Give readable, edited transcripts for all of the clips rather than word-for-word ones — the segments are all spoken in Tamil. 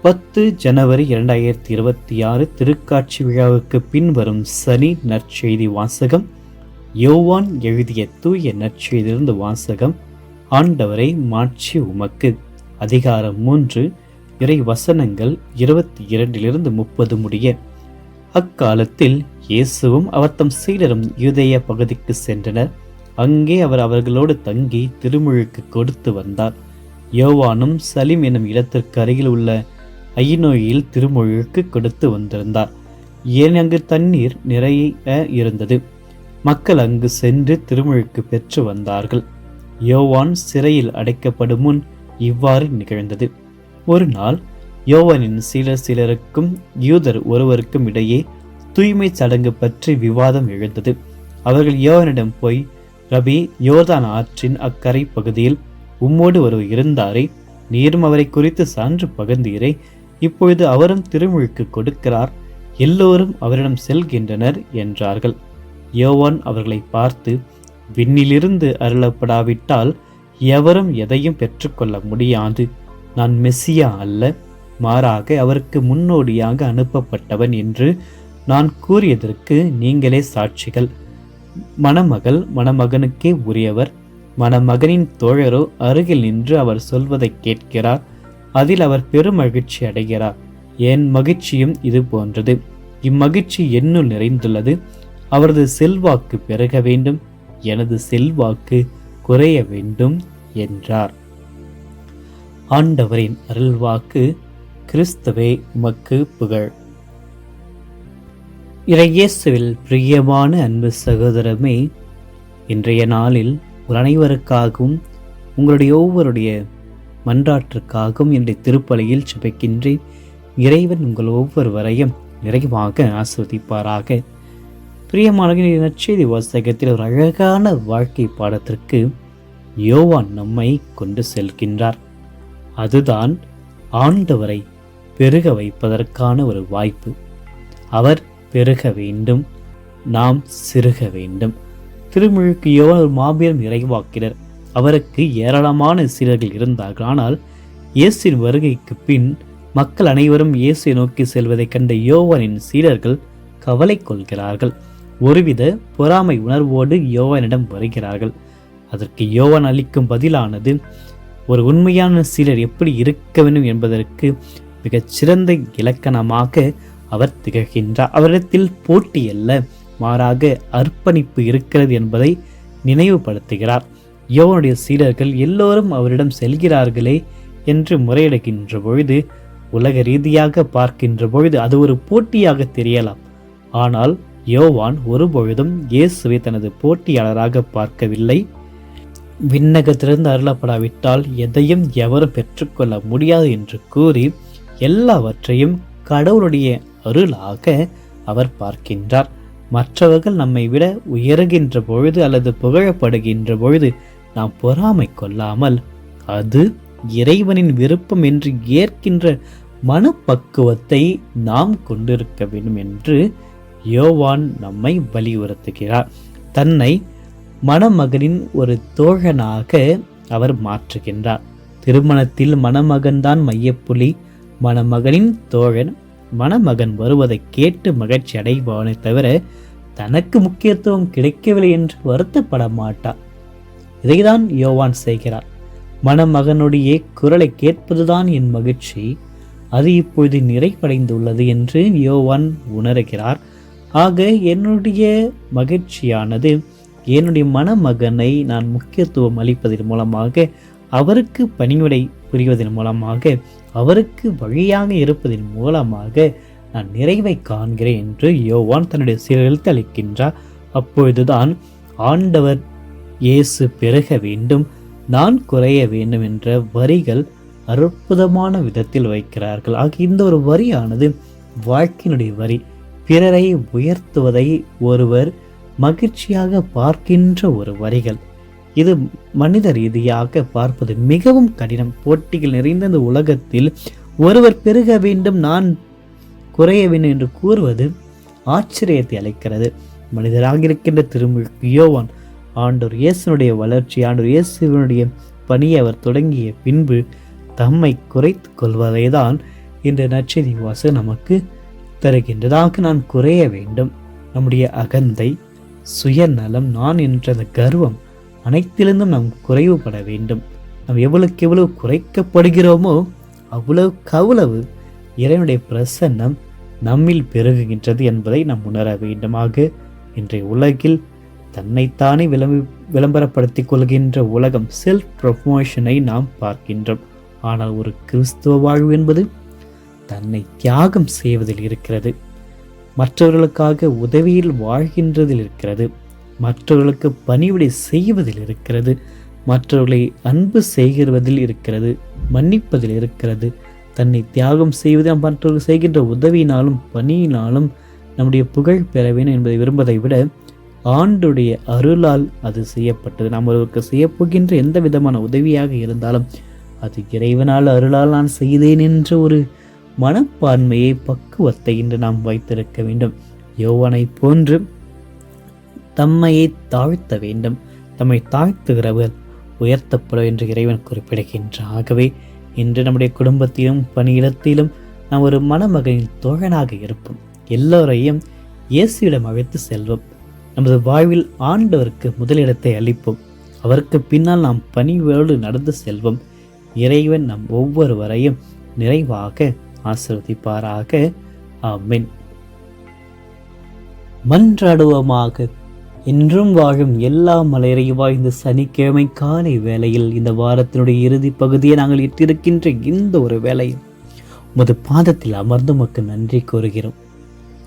10 ஜனவரி 2026 திருக்காட்சி விழாவுக்கு பின்வரும் சனி நற்செய்தி வாசகம். யோவான் எழுதிய தூய நற்செய்தியிலிருந்து வாசகம். ஆண்டவரை மாட்சி உமக்கு. அதிகாரம் 3, இறை வசனங்கள் 22 30 முடிய. அக்காலத்தில் இயேசுவும் அவர் தம் சீடரும் யூதேய பகுதிக்கு சென்றனர். அங்கே அவர் அவர்களோடு தங்கி திருமுழுக்கு கொடுத்து வந்தார். யோவானும் சலிம் எனும் இடத்திற்கு அருகில் உள்ள ஐநோயில் திருமுழுக்கு கொடுத்து வந்திருந்தார். ஏன் அங்கு தண்ணீர் நிறைய இருந்தது. மக்கள் அங்கு சென்று திருமுழுக்கு பெற்று வந்தார்கள். யோவான் சிறையில் அடைக்கப்படும் முன் இவ்வாறு நிகழ்ந்தது. ஒரு நாள் யோவானின் சிலருக்கும் யூதர் ஒருவருக்கும் இடையே தூய்மை சடங்கு பற்றி விவாதம் எழுந்தது. அவர்கள் யோவானிடம் போய், ரபி, யோர்தான் ஆற்றின் அக்கரை பகுதியில் உம்மோடு ஒருவர் இருந்தாரே, நீரும் அவரை குறித்து சான்று பகர்ந்தீரே. இப்பொழுது அவரும் திருமுழுக்கு கொடுக்கிறார், எல்லோரும் அவரிடம் செல்கின்றனர் என்றார்கள். யோவான் அவர்களை பார்த்து, விண்ணிலிருந்து அருளப்படாவிட்டால் எவரும் எதையும் பெற்றுக்கொள்ள முடியாது. நான் மெசியா அல்ல, மாறாக அவருக்கு முன்னோடியாக அனுப்பப்பட்டவன் என்று நான் கூறியதற்கு நீங்களே சாட்சிகள். மணமகள் மணமகனுக்கே உரியவர். மணமகனின் தோழரோ அருகில் நின்று அவர் சொல்வதை கேட்கிறார். அதில் அவர் பெருமகிழ்ச்சி அடைகிறார். என் மகிழ்ச்சியும் இது போன்றது. இம்மகிழ்ச்சி என்னுள் நிறைந்துள்ளது. அவரது செல்வாக்கு பெருக வேண்டும், எனது செல்வாக்கு குறைய வேண்டும் என்றார். ஆண்டவரின் அருள்வாக்கு. கிறிஸ்துவே உமக்கு புகழ். இறையேசுவில் பிரியமான அன்பு சகோதரமே, இன்றைய நாளில் ஒரு அனைவருக்காகவும் உங்களுடைய ஒவ்வொருடைய மன்றாற்றுக்காகவும் என்னுடைய திருப்பலியில் சுபிக்கின்றேன். இறைவன் உங்கள் ஒவ்வொருவரையும் நிறைவாக ஆஸ்வதிப்பாராக. பிரியமான நற்செய்தி வாசகத்தில் ஒரு அழகான வாழ்க்கை பாடத்திற்கு யோவான் நம்மை கொண்டு செல்கின்றார். அதுதான் ஆண்டவரை பெருக வைப்பதற்கான ஒரு வாய்ப்பு. அவர் பெருக வேண்டும், நாம் சிறுக வேண்டும். திருமுழுக்கு யோவான் ஒரு மாபெரும் இறைவாக்கினர். அவருக்கு ஏராளமான சீடர்கள் இருந்தார்கள். ஆனால் இயேசுவின் வருகைக்கு பின் மக்கள் அனைவரும் இயேசுவை நோக்கி செல்வதை கண்ட யோவானின் சீடர்கள் கவலை கொள்கிறார்கள். ஒருவித பொறாமை உணர்வோடு யோவானிடம் வருகிறார்கள். அதற்கு யோவான் அளிக்கும் பதிலானது ஒரு உண்மையான சீடர் எப்படி இருக்க வேண்டும் என்பதற்கு மிகச் சிறந்த இலக்கணமாக அவர் திகழ்கின்றார். அவரிடத்தில் போட்டி அல்ல, மாறாக அர்ப்பணிப்பு இருக்கிறது என்பதை நினைவுபடுத்துகிறார். யோவானுடைய சீடர்கள் எல்லோரும் அவரிடம் செல்கிறார்களே என்று முறையிடுகின்ற பொழுது, உலக ரீதியாக பார்க்கின்ற பொழுது அது ஒரு போட்டியாக தெரியலாம். ஆனால் யோவான் ஒருபொழுதும் இயேசுவை தனது போட்டியாளராக பார்க்கவில்லை. விண்ணகத்திலிருந்து அருளப்படாவிட்டால் எதையும் எவரும் பெற்றுக்கொள்ள முடியாது என்று கூறி எல்லாவற்றையும் கடவுளுடைய அருளாக அவர் பார்க்கின்றார். மற்றவர்கள் நம்மை விட உயர்கின்ற பொழுது அல்லது புகழப்படுகின்ற பொழுது நாம் பொறாமை கொள்ளாமல் அது இறைவனின் விருப்பம் என்று ஏற்கின்ற மனப்பக்குவத்தை நாம் கொண்டிருக்க வேண்டும் என்று யோவான் நம்மை வலியுறுத்துகிறார். தன்னை மணமகனின் ஒரு தோழனாக அவர் மாற்றுகின்றார். திருமணத்தில் மணமகன்தான் மையப்புள்ளி, மணமகனின் தோழன் மணமகன் வருவதை கேட்டு மகிழ்ச்சி அடைபவனை தவிர தனக்கு முக்கியத்துவம் கிடைக்கவில்லை என்று வருத்தப்பட மாட்டார். இதைதான் யோவான் செய்கிறார். மணமகனுடைய குரலை கேட்பதுதான் என் மகிழ்ச்சி, அது இப்பொழுது நிறைவடைந்துள்ளது என்று யோவான் உணர்கிறார். ஆக என்னுடைய மகிழ்ச்சியானது என்னுடைய மணமகனை நான் முக்கியத்துவம் அளிப்பதன் மூலமாக, அவருக்கு பணிவிடை புரிவதன் மூலமாக, அவருக்கு வழியாக இருப்பதன் மூலமாக நான் நிறைவை காண்கிறேன் என்று யோவான் தன்னுடைய சீடர்களுக்கு அளிக்கின்றார். அப்பொழுதுதான் ஆண்டவர் இயேசு பெருக வேண்டும், நான் குறைய வேண்டும் என்ற வரிகள் அற்புதமான விதத்தில் வைக்கிறார்கள். ஆக இந்த ஒரு வரியானது வாழ்க்கையினுடைய வரி. பிறரை உயர்த்துவதை ஒருவர் மகிழ்ச்சியாக பார்க்கின்ற ஒரு வரிகள். இது மனித ரீதியாக பார்ப்பது மிகவும் கடினம். போட்டிகள் நிறைந்த இந்த உலகத்தில் ஒருவர் பெருக வேண்டும், நான் குறைய வேண்டும் என்று கூறுவது ஆச்சரியத்தை அளிக்கிறது. மனிதராக இருக்கின்ற திருமுழுக்கு யோவான் ஆண்டவர் இயேசுனுடைய வளர்ச்சி, ஆண்டவர் இயேசுவினுடைய பணியை அவர் தொடங்கிய பின்பு தம்மை குறைத்து கொள்வதை தான் இந்த நற்செய்தி வாசகம் நமக்கு தருகின்றதாக. நான் குறைய வேண்டும், நம்முடைய அகந்தை, சுயநலம், நான் என்ற அந்த கர்வம் அனைத்திலிருந்தும் நாம் குறைவுபட வேண்டும். நாம் எவ்வளவுக்கு எவ்வளவு குறைக்கப்படுகிறோமோ அவ்வளவு இறைவனுடைய பிரசன்னம் நம்மில் பெருகுகின்றது என்பதை நாம் உணர வேண்டுமாக. இன்றைய உலகில் தன்னைத்தானே விளம்பரப்படுத்திக் கொள்கின்ற உலகம், செல்ஃப் ப்ரமோஷனை நாம் பார்க்கின்றோம். ஆனால் ஒரு கிறிஸ்துவ வாழ்வு என்பது தன்னை தியாகம் செய்வதில் இருக்கிறது, மற்றவர்களுக்காக உதவியில் வாழ்கின்றதில் இருக்கிறது, மற்றவர்களுக்கு பணிவிடை செய்வதில் இருக்கிறது, மற்றவர்களை அன்பு செய்கிறதில் இருக்கிறது, மன்னிப்பதில் இருக்கிறது. தன்னை தியாகம் செய்வது மற்றவர்கள் செய்கின்ற உதவியினாலும் பணியினாலும் நம்முடைய புகழ் பெற வேண்டும் என்பதை விரும்பதை விட ஆண்டுடைய அருளால் அது செய்யப்பட்டது. நாம் ஒருவருக்கு செய்யப்போகின்ற எந்த விதமான உதவியாக இருந்தாலும் அது இறைவனால் அருளால் நான் செய்தேன் என்ற ஒரு மனப்பான்மையை, பக்குவத்தை இன்று நாம் வைத்திருக்க வேண்டும். யோவானை போன்று தம்மையை தாழ்த்த வேண்டும். தம்மை தாழ்த்துகிறவர் உயர்த்தப்படும் என்று இறைவன் குறிப்பிடுகின்ற. ஆகவே இன்று நம்முடைய குடும்பத்திலும் பணியிடத்திலும் நாம் ஒரு மணமகனின் தோழனாக இருப்போம். எல்லோரையும் இயேசுவிடம் அழைத்து செல்வோம். நமது வாழ்வில் ஆண்டவருக்கு முதலிடத்தை அளிப்போம். அவருக்கு பின்னால் நாம் பணிவோடு நடந்து செல்வோம். இறைவன் நம் ஒவ்வொருவரையும் நிறைவாக ஆசீர்வதிப்பாராக. ஆமென். மன்றாடுவோமாக. என்றும் வாழும் எல்லா மலையறைவா, இந்த சனிக்கிழமை காலை வேளையில் இந்த வாரத்தினுடைய இறுதி பகுதியை நாங்கள் இட்டிருக்கின்ற இந்த ஒரு வேளையில் உமது பாதத்தில் அமர்ந்து உமக்கு நன்றி கூறுகிறோம்.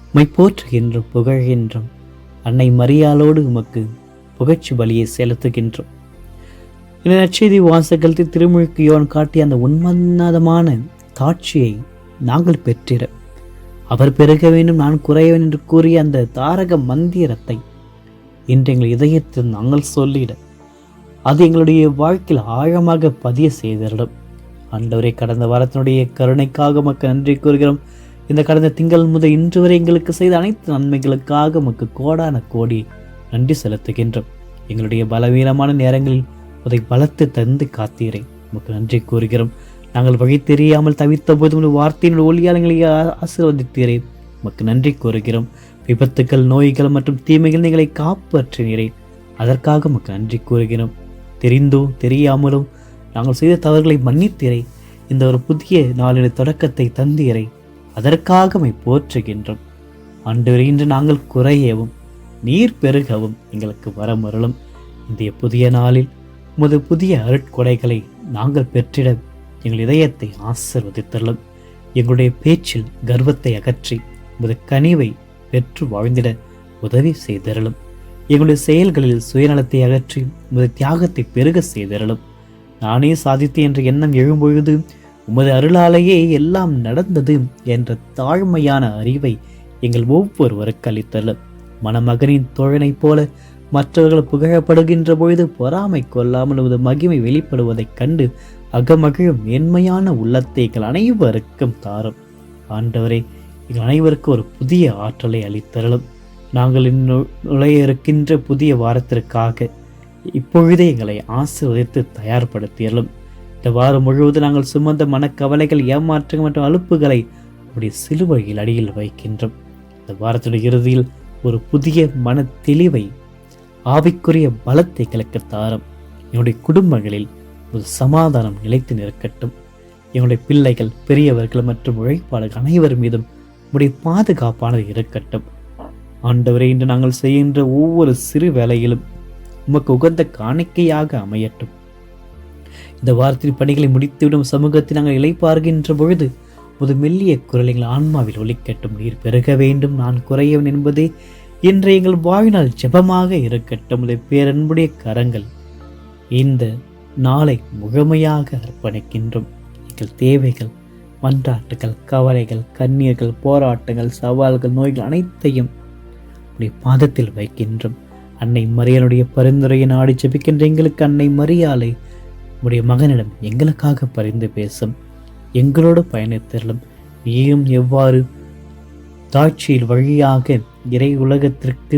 உம்மை போற்றுகின்றோம், புகழ்கின்றோம். அன்னை மரியாளோடு உமக்கு புகழ்ச்சி பலியை செலுத்துகின்றோம். இந்த நற்செய்தி வாசகத்தில் திருமுழுக்கு யோவான் காட்டிய அந்த உன்மதமான தாட்சியை நாங்கள் பெற்றிட, அவர் பெருக வேண்டும் நான் குறையவேன் என்று கூறிய அந்த தாரக மந்திரத்தை இன்று எங்கள் இதயத்தில் நாங்கள் சொல்லிட, அது எங்களுடைய வாழ்க்கையில் ஆழமாக பதிய செய்திடும். ஆண்டவரே, கடந்த வாரத்தினுடைய கருணைக்காக உமக்கு நன்றி கூறுகிறோம். இந்த கடந்த திங்கள் முதல் இன்று வரை எங்களுக்கு செய்த அனைத்து நன்மைகளுக்காக உமக்கு கோடான கோடி நன்றி செலுத்துகின்றோம். எங்களுடைய பலவீனமான நேரங்களில் அதை பலத்து தந்து காத்தீரை உமக்கு நன்றி கூறுகிறோம். நாங்கள் வழி தெரியாமல் தவித்த போது வார்த்தையினுடைய ஒளியால் எங்களை ஆசீர்வதித்தீரே உமக்கு நன்றி கூறுகிறோம். விபத்துக்கள், நோய்கள் மற்றும் தீமைகள் நீங்களை காப்பாற்றினீரே, அதற்காக உமக்கு நன்றி கூறுகிறோம். தெரிந்தோ தெரியாமலும் நாங்கள் செய்த தவறுகளை மன்னித்தீரை, இந்த ஒரு புதிய நாளின் தொடக்கத்தை தந்தீரை, அதற்காக உம்மை போற்றுகின்றோம். ஆண்டவரே, இன்று நாங்கள் குறையவும் நீர் பெருகவும் எங்களுக்கு வரமருளும். இந்த புதிய நாளில் உமது புதிய அருட்கொடைகளை நாங்கள் பெற்றிட எங்கள் இதயத்தை ஆசீர்வதித்தருளும். எங்களுடைய பேச்சில் கர்வத்தை அகற்றி உமது கனிவை பெற்று வாழ்ந்திட உதவி செய்தருளும். எங்களுடைய செயல்களில் சுயநலத்தை அகற்றி உமது தியாகத்தை பெருக செய்தருளும். நானே சாதித்து என்ற எண்ணம் எழும்பொழுது உமது அருளாலேயே எல்லாம் நடந்தது என்ற தாழ்மையான அறிவை எங்கள் ஒவ்வொருவருக்கு அளித்தருளும். மணமகனின் தோழனைப் போல மற்றவர்கள் புகழப்படுகின்ற பொழுது பொறாமை கொள்ளாமல் உமது மகிமை வெளிப்படுவதைக் கண்டு அகமகிழும் மேன்மையான உள்ளத்தை எங்கள் அனைவருக்கும் தாரும். ஆண்டவரே, எங்கள் அனைவருக்கும் ஒரு புதிய ஆற்றலை அளித்தருளும். நாங்கள் நுழைய இருக்கின்ற புதிய வாரத்திற்காக இப்பொழுதே எங்களை ஆசீர்வதித்து தயார்படுத்தியலும். இந்த வாரம் முழுவதும் நாங்கள் சுமந்த மனக்கவலைகள், ஏமாற்றங்கள் மற்றும் அலுப்புகளை உடைய சிலுவையில் அடியில் வைக்கின்றோம். இந்த வாரத்துடைய இறுதியில் ஒரு புதிய மன தெளிவை, ஆவிக்குரிய பலத்தை கிளக்க தாரும். என்னுடைய குடும்பங்களில் ஒரு சமாதானம் நிலைத்து நிற்கட்டும். எங்களுடைய பிள்ளைகள், பெரியவர்கள் மற்றும் உழைப்பாளர்கள் அனைவர் மீதும் உடைய பாதுகாப்பானது இருக்கட்டும். ஆண்டவரே, இன்று நாங்கள் செய்கின்ற ஒவ்வொரு சிறு வேலையிலும் உமக்கு உகந்த காணிக்கையாக அமையட்டும். இந்த வாரத்தின் பணிகளை முடித்துவிடும் சமூகத்தில் நாங்கள் இளைப்பார்கின்ற பொழுது ஒரு மெல்லிய குரல் எங்கள் ஆன்மாவில் ஒலிக்கட்டும். நீர் பெருக வேண்டும் நான் குறையவன் என்பதே இன்று எங்கள் வாழ்நாள் ஜெபமாக இருக்கட்டும். உடைய பேரன்புடைய கரங்கள் இந்த நாளை முழுமையாக அர்ப்பணிக்கின்றோம். எங்கள் தேவைகள், மன்றாட்டுகள், கவலைகள், கண்ணீர்கள், போராட்டங்கள், சவால்கள், நோய்கள் அனைத்தையும் உடைய பாதத்தில் வைக்கின்றோம். அன்னை மரியாளுடைய பரிந்துரையை நாடி ஜெபிக்கின்ற எங்களுக்கு அன்னை மரியாளை உடைய மகனிடம் எங்களுக்காக பரிந்து பேசும். எங்களோடு பயணித்தரலும். நீயும் எவ்வாறு தாட்சியில் வழியாக இறை உலகத்திற்கு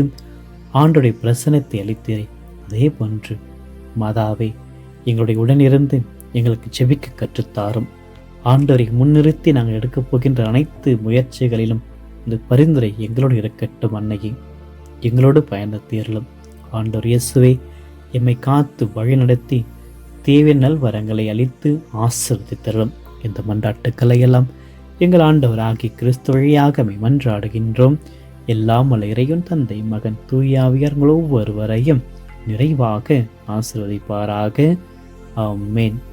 ஆண்டுடைய பிரசனத்தை அளித்தீரே, அதே போன்று மாதாவே எங்களுடைய உடனிருந்து எங்களுக்கு ஜெபிக்க கற்றுத்தாரும். ஆண்டவரை முன்னிறுத்தி நாங்கள் எடுக்கப் போகின்ற அனைத்து முயற்சிகளிலும் இந்த பரிந்துரை எங்களோடு இருக்கட்டும். அன்னையே எங்களோடு பயணத்தீரலும். ஆண்டவர் இயேசுவே, எம்மை காத்து வழிநடத்தி தேவை நல்வரங்களை அளித்து ஆசீர்வதித்தருளும். இந்த மன்றாட்டுக்களை எல்லாம் எங்கள் ஆண்டவராகிய கிறிஸ்து வழியாக மன்றாடுகின்றோம். எல்லாம் வல்ல இறைவன் தந்தை, மகன், தூயாவியர்கள் ஒவ்வொருவரையும் நிறைவாக ஆசீர்வதிப்பாராக. ஆமென்.